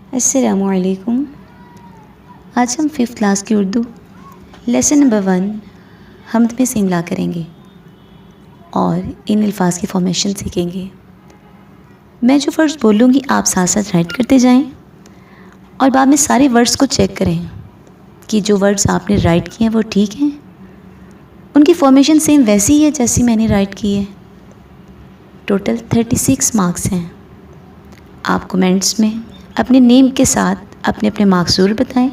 अस्सलामुअलैकुम। आज हम 5th क्लास की उर्दू लेसन नंबर 1 हमद में से इमला करेंगे और इन अल्फाज की फॉर्मेशन सीखेंगे। मैं जो वर्ड्स बोलूँगी आप साथ साथ राइट करते जाएं और बाद में सारे वर्ड्स को चेक करें कि जो वर्ड्स आपने राइट किए हैं वो ठीक हैं, उनकी फॉर्मेशन सेम वैसी ही है जैसी मैंने राइट की है। टोटल 36 मार्क्स हैं। आप कमेंट्स में अपने नेम के साथ अपने अपने मार्क्स ज़रूर बताएं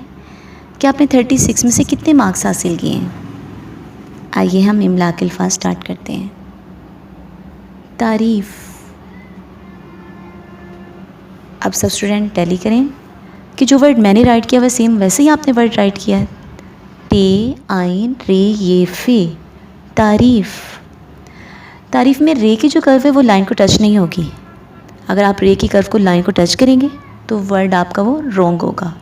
कि आपने 36 में से कितने मार्क्स हासिल किए हैं। आइए हम इमला के अल्फाज स्टार्ट करते हैं। तारीफ़। अब सब स्टूडेंट टैली करें कि जो वर्ड मैंने राइट किया वह सेम वैसे ही आपने वर्ड राइट किया है। टे आइन रे ये फे, तारीफ़। तारीफ़ में रे की जो कर्व है वो लाइन को टच नहीं होगी। अगर आप रे की कर्व को लाइन को टच करेंगे तो वर्ड आपका वो रॉन्ग होगा।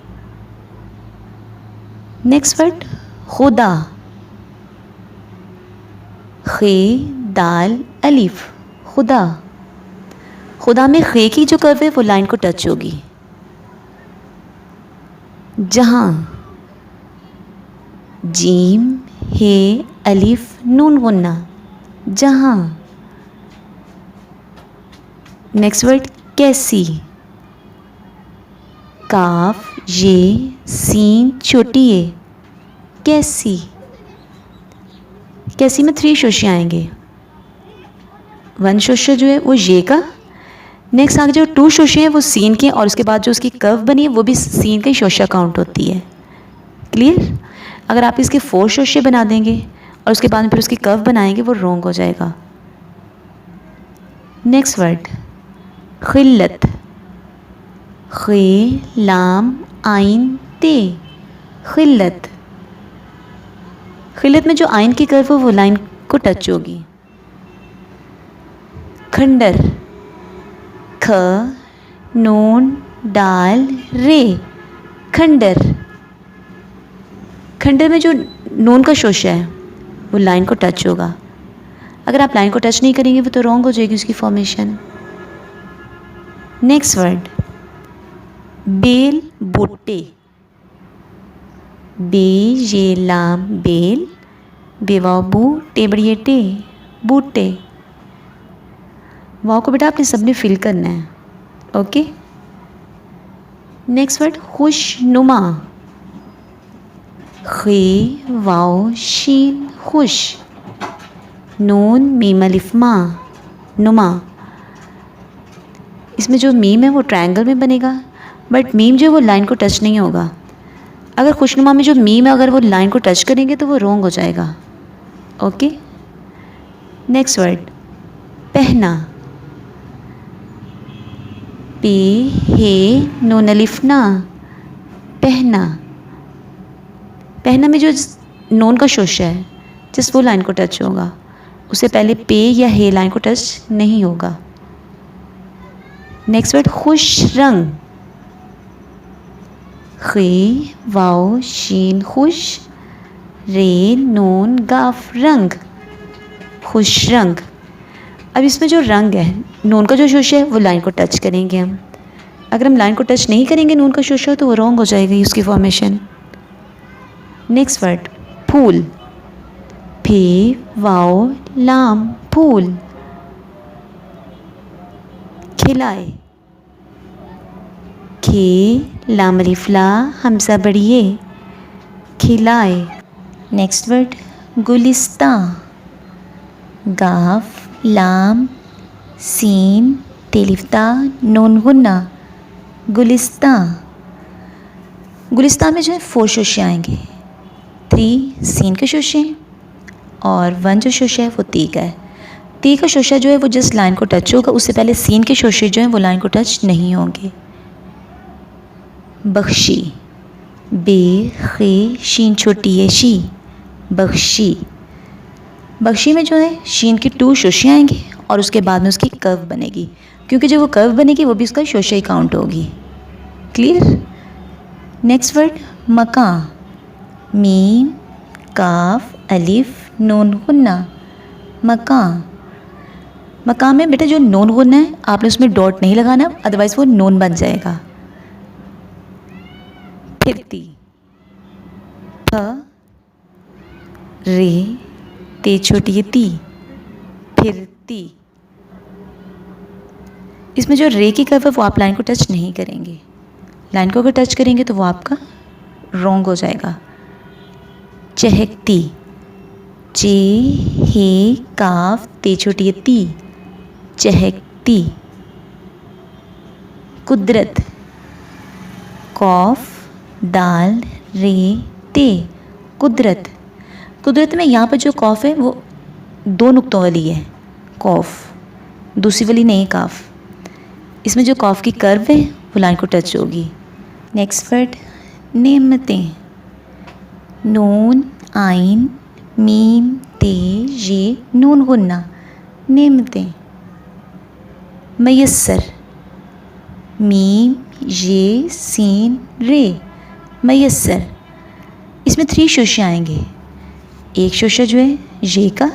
नेक्स्ट वर्ड खुदा। खे दाल अलिफ, खुदा। खुदा में खे की जो कर्व है वो लाइन को टच होगी। जहाँ। जीम हे अलिफ नून गुन्ना, जहाँ। नेक्स्ट वर्ड कैसी। काफ ये सीन छोटी ए, कैसी। कैसी में 3 शोशे आएंगे। 1 शोशा जो है वो ये का, नेक्स्ट आगे जो 2 शोशे हैं वो सीन के, और उसके बाद जो उसकी कर्व बनी है वो भी सीन का ही शोशा काउंट होती है। क्लियर। अगर आप इसके 4 शोशे बना देंगे और उसके बाद में फिर उसकी कर्व बनाएंगे वो रॉन्ग हो जाएगा। नेक्स्ट वर्ड खिल्लत। खे लाम आइन ते, खिल्लत। खिल्लत में जो आइन की कर्व है वो लाइन को टच होगी। खंडर। ख नून डाल रे, खंडर। खंडर में जो नून का शोशा है वो लाइन को टच होगा। अगर आप लाइन को टच नहीं करेंगे वो तो रॉन्ग हो जाएगी उसकी फॉर्मेशन। नेक्स्ट वर्ड बेल बूटे। बे ये लाम बेल, बेवाबू टेबड़िए टे, बूटे। वाव को बेटा आपने सबने फिल करना है। ओके। नेक्स्ट वर्ड खुशनुमा। खे वाव शीन खुश, नून मीम अलिफ मा, नुमा। इसमें जो मीम है वो ट्रायंगल में बनेगा, बट मीम जो है वो लाइन को टच नहीं होगा। अगर खुशनुमा में जो मीम है अगर वो लाइन को टच करेंगे तो वो रॉन्ग हो जाएगा। ओके। नेक्स्ट वर्ड पहना। पे हे नून अलिफ ना, पहना। पहना में जो नून का शोशा है जिस वो लाइन को टच होगा, उससे पहले पे या हे लाइन को टच नहीं होगा। नेक्स्ट वर्ड खुश रंग। खे वाव शीन खुश, रे नून गाफ रंग, खुश रंग। अब इसमें जो रंग है नून का जो शोशा है वो लाइन को टच करेंगे हम। अगर हम लाइन को टच नहीं करेंगे नून का शोशा तो वो रॉन्ग हो जाएगी उसकी फॉर्मेशन। नेक्स्ट वर्ड फूल। फे वाव लाम फूल, खिलाए। खे लाम अलिफ ला हमजा बढ़िए, खिलाए। Next word गुलिस्ता। गाफ लाम सीन तेलिफ्ता नून गुन्ना, गुलिस्ता। गुलिस्ता में जो है 4 शोशे आएंगे। 3 सीन के शोशे और 1 जो शोशा है वो ती का है। ती का शोशा जो है वो जस्ट लाइन को टच होगा, उससे पहले सीन के शोशे जो हैं वो लाइन को टच नहीं होंगे। बख्शी। बे खे शीन छोटी है शी, बख्शी। बख्शी में जो है शीन की 2 शोशे आएंगे और उसके बाद में उसकी कर्व बनेगी, क्योंकि जो वो कर्व बनेगी वो भी उसका शोशा ही काउंट होगी। क्लियर। नेक्स्ट वर्ड मका। मीम काफ अलिफ नून गुन्ना, मका। मका में बेटा जो नून गुन्ना है आपने उसमें डॉट नहीं लगाना, अदरवाइज़ वो नून बन जाएगा। फिरती, फ रे ते छोटी ये ती, फिरती। इसमें जो रे की कर्व है वो आप लाइन को टच नहीं करेंगे, लाइन को अगर टच करेंगे तो वो आपका रॉन्ग हो जाएगा। चहकती, चे हे काफ ते छोटी ये ती, चहकती। कुदरत, कौफ दाल रे ते, कुदरत। कुदरत में यहाँ पर जो कौफ है वो 2 नुक्तों वाली है, कौफ, दूसरी वाली नहीं काफ। इसमें जो कौफ की कर्व है वो लाइन को टच होगी। नेक्स्ट वर्ड नेमतें, नून आइन मीम ते ये नून गुन्ना, नेमतें। मयस्सर, मीम ये सीन रे, मयस्सर। इसमें 3 शोशे आएंगे, एक शोशा जो है ये का,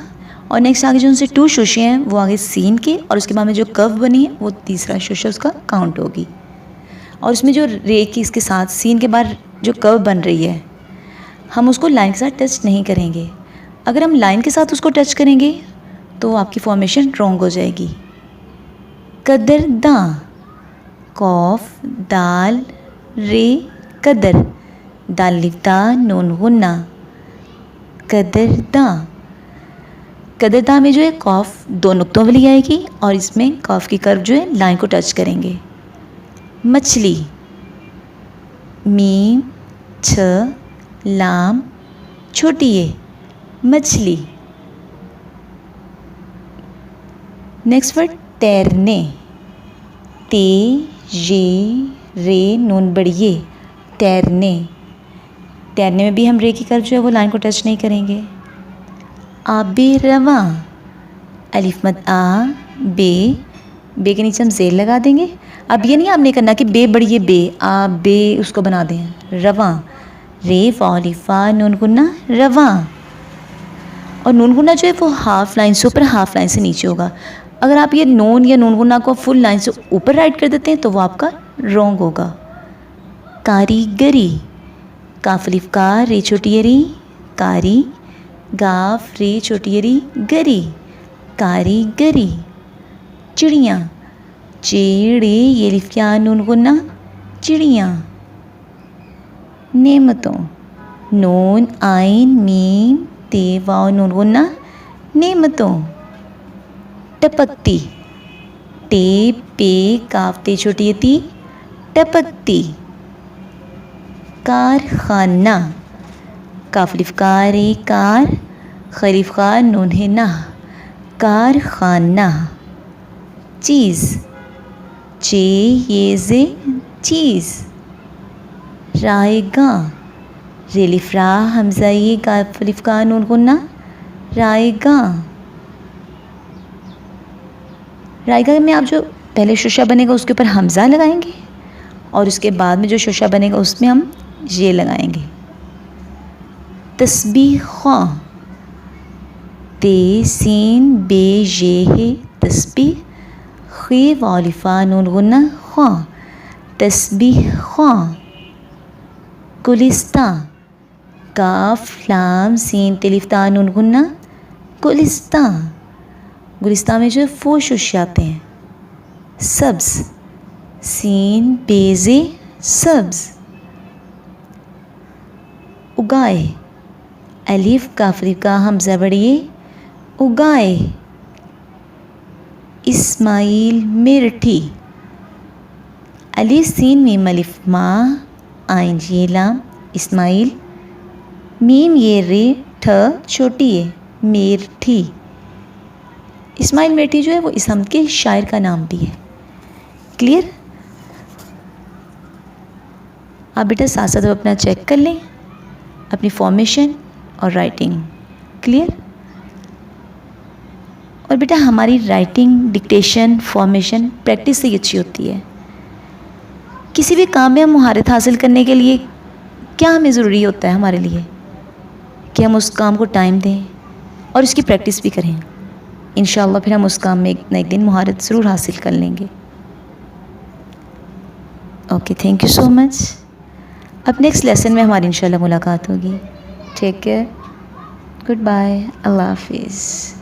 और नेक्स्ट आगे जो उनसे 2 शोशे हैं वो आगे सीन के, और उसके बाद में जो कर्व बनी है वो तीसरा शोशा उसका काउंट होगी। और उसमें जो रे की इसके साथ सीन के बाद जो कर्व बन रही है हम उसको लाइन के साथ टच नहीं करेंगे। अगर हम लाइन के साथ उसको टच करेंगे तो आपकी फॉर्मेशन रॉन्ग हो जाएगी। कदरदां, कौफ दाल रे कदर, दाल लिफ्ता नून गुन्ना, कदरदां। कदरदां में जो है कौफ 2 नुक्तों वाली आएगी और इसमें कौफ की कर्व जो है लाइन को टच करेंगे। मछली, मीम छ लाम छोटी ये, मछली। नेक्स्ट वर्ड तैरने, ते ये रे नून बड़िए, तैरने। तैरने में भी हम रे की कर्व जो है वो लाइन को टच नहीं करेंगे। आबे रवां, अलिफ मद आ बे के नीचे हम जेल लगा देंगे। अब ये नहीं आपने करना कि बे बड़िए बे, आ बे उसको बना दें, रवां, रे फॉलिफा नून गुन्ना रवां। और नून गुन्ना जो है वो हाफ लाइन से ऊपर हाफ लाइन से नीचे होगा। अगर आप ये नून या नून गुन्ना को फुल लाइन से ऊपर राइट कर देते हैं तो वो आपका रॉन्ग होगा। कारीगरी, काफ अलिफ का रे छोटी री, कारी, गाफ रे छोटी री गरी, कारीगरी। चिड़ियाँ, चेड़े ये अलिफ क्या नून गुन्ना, चिड़ियाँ। नेमतों, नून आइन मीम ते वाव नून गुन्ना, नेमतों। टपकती, टे पे काफ ते छोटी ती, टपकती। कारखाना, काफ अलिफ का रे कार, खलीफ का नून है ना, कारखाना। चीज़, चे ये जे चीज़। रायगा, रेलिफ रा हमजा ये काफ अलिफ का नून गुन्ना, रायगा। रायगा में आप जो पहले शोशा बनेगा उसके ऊपर हमज़ा लगाएंगे और उसके बाद में जो शोशा बनेगा उसमें हम ये लगाएंगे। तस्बीह, ते सीन बे ये है तस्बीह, खे वालिफा नून गुन्ना ख्वा, तस्बीह ख्वा। गुलिस्तां, काफ लाम सीन तिलिफ्ता नून गुन्ना, गुलिस्तां। गुलिस्तां में जो 4 शोशे आते हैं। सब्ज़, सीन बेज़े सब्ज़। उगाए, अलिफ काफ अलिफ का हमज़ा बढ़िए, उगाए। इस्माइल मिर्ठी, अलिफ सीन मीम अलिफ मा आइन ये लाम, इस्माइल। मीम ये रे ठ छोटी है, मिर्ठी। इस्माइल मिर्ठी जो है वो इस हमद के शायर का नाम भी है। क्लियर? आप बेटा साथ साथ अपना चेक कर लें अपनी फॉर्मेशन और राइटिंग। क्लियर? और बेटा हमारी राइटिंग, डिक्टेशन, फॉर्मेशन प्रैक्टिस से ही अच्छी होती है। किसी भी काम में हम महारत हासिल करने के लिए क्या हमें ज़रूरी होता है हमारे लिए कि हम उस काम को टाइम दें और उसकी प्रैक्टिस भी करें। इंशाअल्लाह फिर हम उस काम में एक न एक दिन महारत ज़रूर हासिल कर लेंगे। Okay, thank you so much. अब नेक्स्ट लेसन में हमारी इंशाल्लाह मुलाकात होगी। टेक केयर, गुड बाय, अल्लाह हाफिज़।